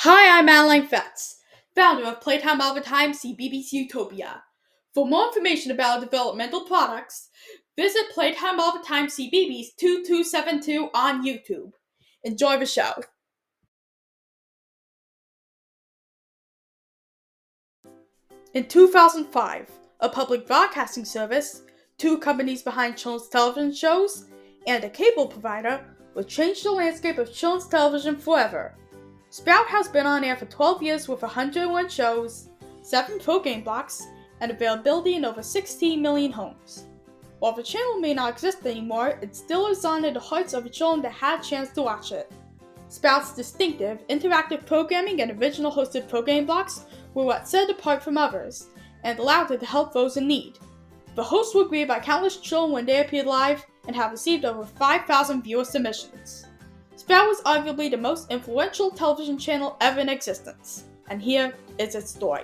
Hi, I'm Adeline Fetz, founder of Playtime All the Time CBBC Utopia. For more information about our developmental products, visit Playtime All the Time CBB's 2272 on YouTube. Enjoy the show. In 2005, a public broadcasting service, two companies behind children's television shows, and a cable provider would change the landscape of children's television forever. Sprout has been on air for 12 years with 101 shows, 7 program blocks, and availability in over 16 million homes. While the channel may not exist anymore, it still lives on in the hearts of the children that had a chance to watch it. Sprout's distinctive, interactive programming and original hosted program blocks were what set it apart from others, and allowed it to help those in need. The hosts were greeted by countless children when they appeared live, and have received over 5,000 viewer submissions. Sprout was arguably the most influential television channel ever in existence, and here is its story.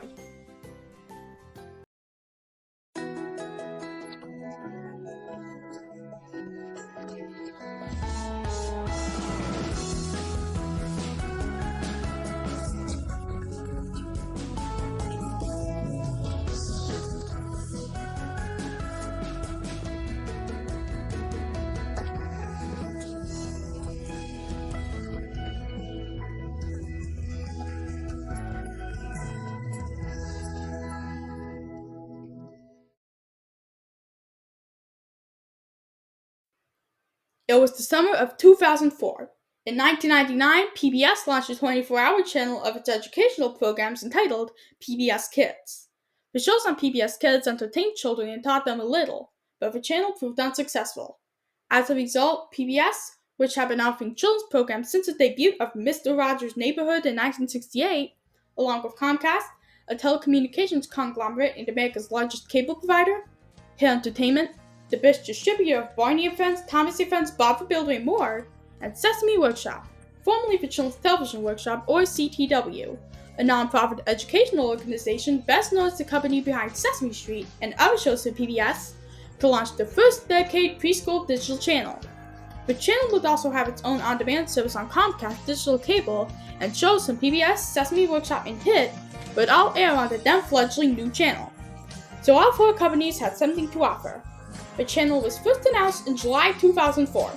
It was the summer of 2004. In 1999, PBS launched a 24-hour channel of its educational programs entitled PBS Kids. The shows on PBS Kids entertained children and taught them a little, but the channel proved unsuccessful. As a result, PBS, which had been offering children's programs since the debut of Mr. Rogers' Neighborhood in 1968, along with Comcast, a telecommunications conglomerate and America's largest cable provider, Hit Entertainment, the best distributor of Barney and Friends, Thomas and Friends, Bob the Builder, and more, and Sesame Workshop, formerly the Children's Television Workshop, or CTW, a non-profit educational organization best known as the company behind Sesame Street and other shows for PBS, to launch the first dedicated preschool digital channel. The channel would also have its own on-demand service on Comcast digital cable, and shows from PBS, Sesame Workshop, and Hit would all air on the then fledgling new channel. So all four companies had something to offer. The channel was first announced in July 2004.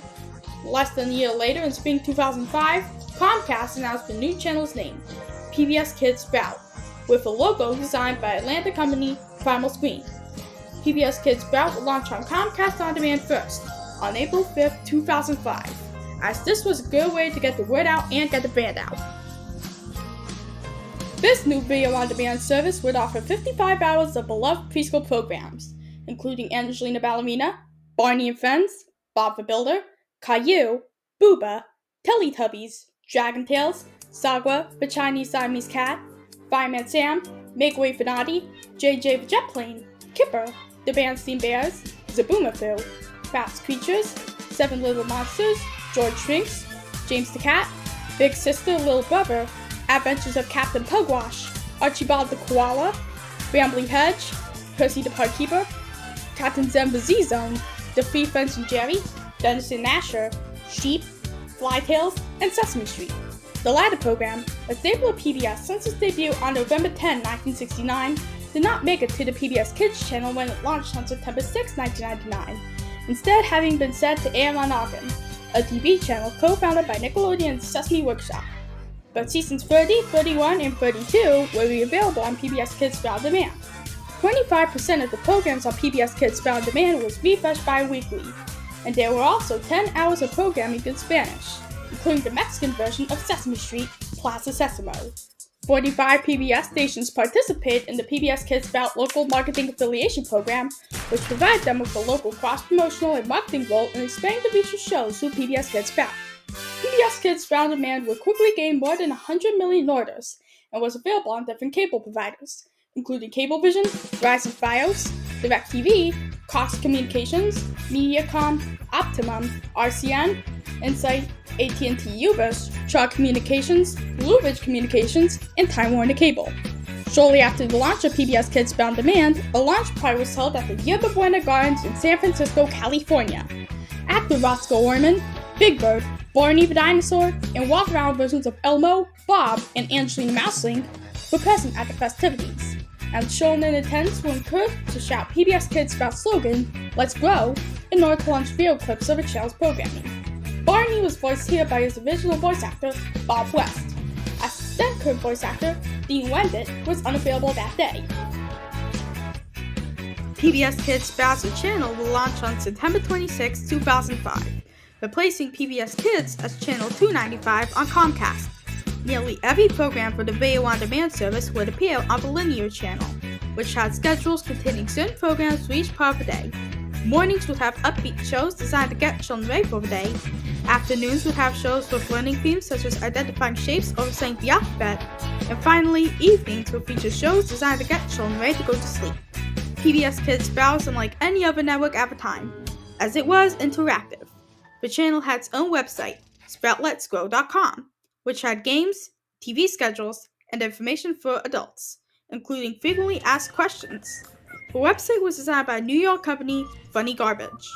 Less than a year later, in spring 2005, Comcast announced the new channel's name, PBS Kids Sprout, with a logo designed by Atlanta company Primal Screen. PBS Kids Sprout will launch on Comcast On Demand first, on April 5th, 2005, as this was a good way to get the word out and get the brand out. This new video on demand service would offer 55 hours of beloved preschool programs, including Angelina Ballerina, Barney and Friends, Bob the Builder, Caillou, Booba, Teletubbies, Dragon Tales, Saga, the Chinese Siamese Cat, Fireman Sam, Make Way for Naughty, JJ the Jet Plane, Kipper, The Bernstein Bears, Zaboomafoo, Fast Creatures, Seven Little Monsters, George Shrinks, James the Cat, Big Sister, Little Brother, Adventures of Captain Pugwash, Archibald the Koala, Rambling Hedge, Percy the Parkeeper, Captain Zen the Z-Zone, The Free Friends and Jerry, Dennis and Asher, Sheep, Flytails, and Sesame Street. The latter program, a staple of PBS since its debut on November 10, 1969, did not make it to the PBS Kids channel when it launched on September 6, 1999, instead having been set to air on Noggin, a TV channel co-founded by Nickelodeon's Sesame Workshop. But seasons 30, 31, and 32 will be available on PBS Kids Sprout Demand. 25% of the programs on PBS Kids Sprout Demand was refreshed bi-weekly, and there were also 10 hours of programming in Spanish, including the Mexican version of Sesame Street, Plaza Sesamo. 45 PBS stations participate in the PBS Kids Sprout Local Marketing Affiliation Program, which provides them with a local cross-promotional and marketing role in expanding the reach of shows through PBS Kids Sprout. PBS Kids Sprout Demand would quickly gain more than 100 million orders, and was available on different cable providers, including Cablevision, Verizon Fios, DirecTV, Cox Communications, Mediacom, Optimum, RCN, Insight, AT&T UVerse, Shaw Communications, Blue Ridge Communications, and Time Warner Cable. Shortly after the launch of PBS Kids Sprout Demand, a launch party was held at the Yerba Buena Gardens in San Francisco, California. Actor Roscoe Orman, Big Bird, Barney the dinosaur, and walk-around versions of Elmo, Bob, and Angelina Mouseling were present at the festivities, and children in attendance were encouraged to shout PBS Kids Sprout slogan, "Let's Grow," in order to launch video clips of the channel's programming. Barney was voiced here by his original voice actor, Bob West. As his then current voice actor, Dean Wendt, was unavailable that day. PBS Kids Sprouts the channel will launch on September 26, 2005, replacing PBS Kids as Channel 295 on Comcast. Nearly every program for the video on demand service would appear on the linear channel, which had schedules containing certain programs for each part of the day. Mornings would have upbeat shows designed to get children ready for the day. Afternoons would have shows with learning themes such as identifying shapes or saying the alphabet. And finally, evenings would feature shows designed to get children ready to go to sleep. PBS Kids Sprouts unlike any other network at the time, as it was interactive. The channel had its own website, sproutletsgrow.com, which had games, TV schedules, and information for adults, including frequently asked questions. The website was designed by New York company Funny Garbage.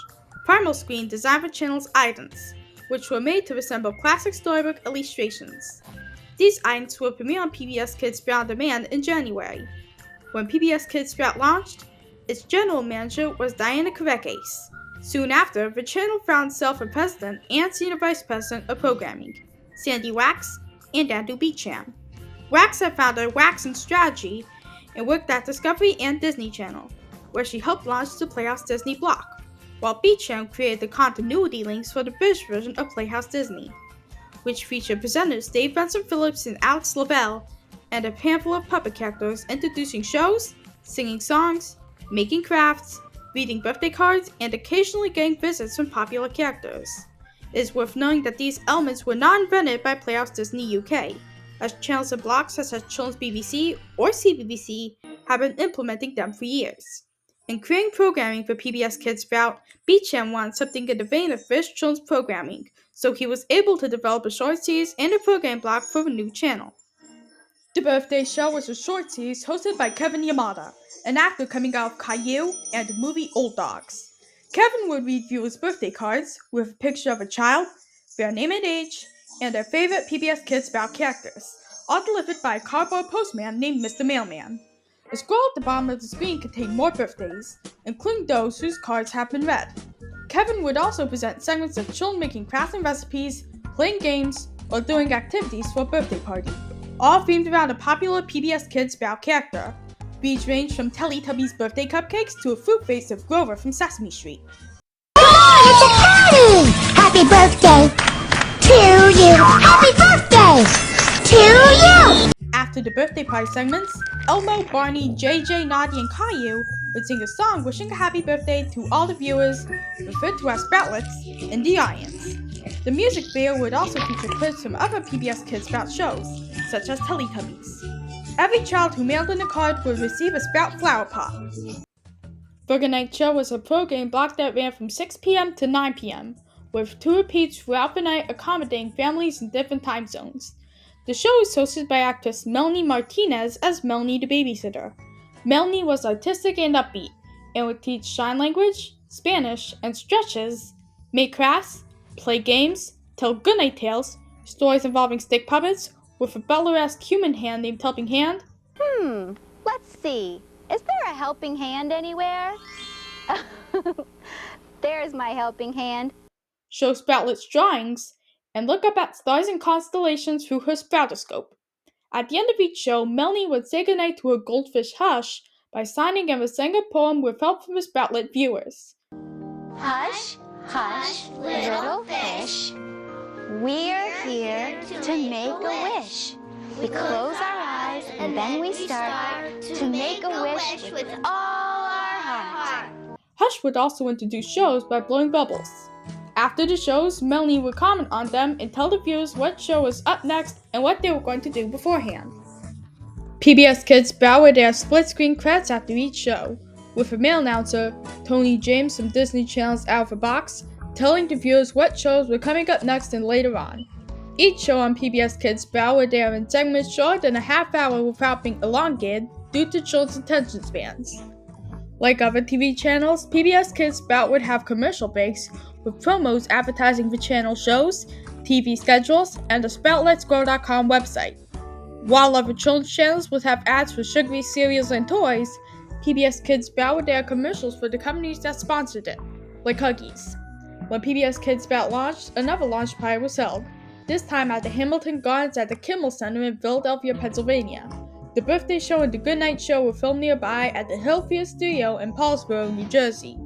Primal Screen designed the channel's items, which were made to resemble classic storybook illustrations. These items will premiere on PBS Kids Sprout on Demand in January. When PBS Kids Sprout launched, its general manager was Diana Karekes. Soon after, the channel found itself a president and senior vice president of programming, Sandy Wax and Andrew Beecham. Wax had founded Wax and Strategy and worked at Discovery and Disney Channel, where she helped launch the Playhouse Disney block, while Beecham created the continuity links for the British version of Playhouse Disney, which featured presenters Dave Benson Phillips and Alex Lavelle, and a handful of puppet characters introducing shows, singing songs, making crafts, reading birthday cards, and occasionally getting visits from popular characters. It is worth noting that these elements were not invented by Playhouse Disney UK, as channels and blocks such as Children's BBC or CBBC have been implementing them for years. In creating programming for PBS Kids Sprout, Beecham wanted something in the vein of British children's programming, so he was able to develop a short series and a program block for the new channel. The Birthday Show was a short series hosted by Kevin Yamada, an actor coming out of Caillou and the movie Old Dogs. Kevin would read viewers' birthday cards with a picture of a child, their name and age, and their favorite PBS Kids Sprout characters, all delivered by a cardboard postman named Mr. Mailman. A scroll at the bottom of the screen contained more birthdays, including those whose cards have been read. Kevin would also present segments of children making crafts and recipes, playing games, or doing activities for a birthday party, all themed around a popular PBS Kids Sprout character. These ranged from Teletubbies birthday cupcakes to a fruit face of Grover from Sesame Street. Oh, it's a party! Happy birthday to you! Happy birthday to you! After the birthday party segments, Elmo, Barney, JJ, Noddy, and Caillou would sing a song wishing a happy birthday to all the viewers, referred to as Sproutlets, in the audience. The music video would also feature clips from other PBS Kids Sprout shows, such as Teletubbies. Every child who mailed in a card would receive a Sprout flower pot. The Good Night Show was a program block that ran from 6 p.m. to 9 p.m., with 2 repeats throughout the night accommodating families in different time zones. The show was hosted by actress Melanie Martinez as Melanie the babysitter. Melanie was artistic and upbeat, and would teach sign language, Spanish, and stretches, make crafts, play games, tell goodnight tales, stories involving stick puppets, with a butler-esque human hand named Helping Hand. Let's see. Is there a helping hand anywhere? There's my helping hand. Show Sproutlets drawings, and look up at stars and constellations through her Sproutoscope. At the end of each show, Melanie would say goodnight to her goldfish Hush by signing and reciting a poem with help from the Sproutlet viewers. Hush, hush, little fish. We're here to make a wish. We close our eyes and then we start to make a wish with all our heart. Hush would also introduce shows by blowing bubbles. After the shows, Melanie would comment on them and tell the viewers what show was up next and what they were going to do beforehand. PBS Kids Sprout would air split-screen credits after each show, with a male announcer, Tony James from Disney Channel's Out of the Box, telling the viewers what shows were coming up next and later on. Each show on PBS Kids Sprout would air in segments shorter than a half hour without being elongated due to children's attention spans. Like other TV channels, PBS Kids Sprout would have commercial breaks with promos advertising the channel shows, TV schedules, and the SproutLetsGrow.com website. While other children's channels would have ads for sugary cereals and toys, PBS Kids Sprout would air commercials for the companies that sponsored it, like Huggies. When PBS Kids Sprout launched, another launch party was held, this time at the Hamilton Gardens at the Kimmel Center in Philadelphia, Pennsylvania. The birthday show and the Goodnight Show were filmed nearby at the Hillfield Studio in Paulsboro, New Jersey.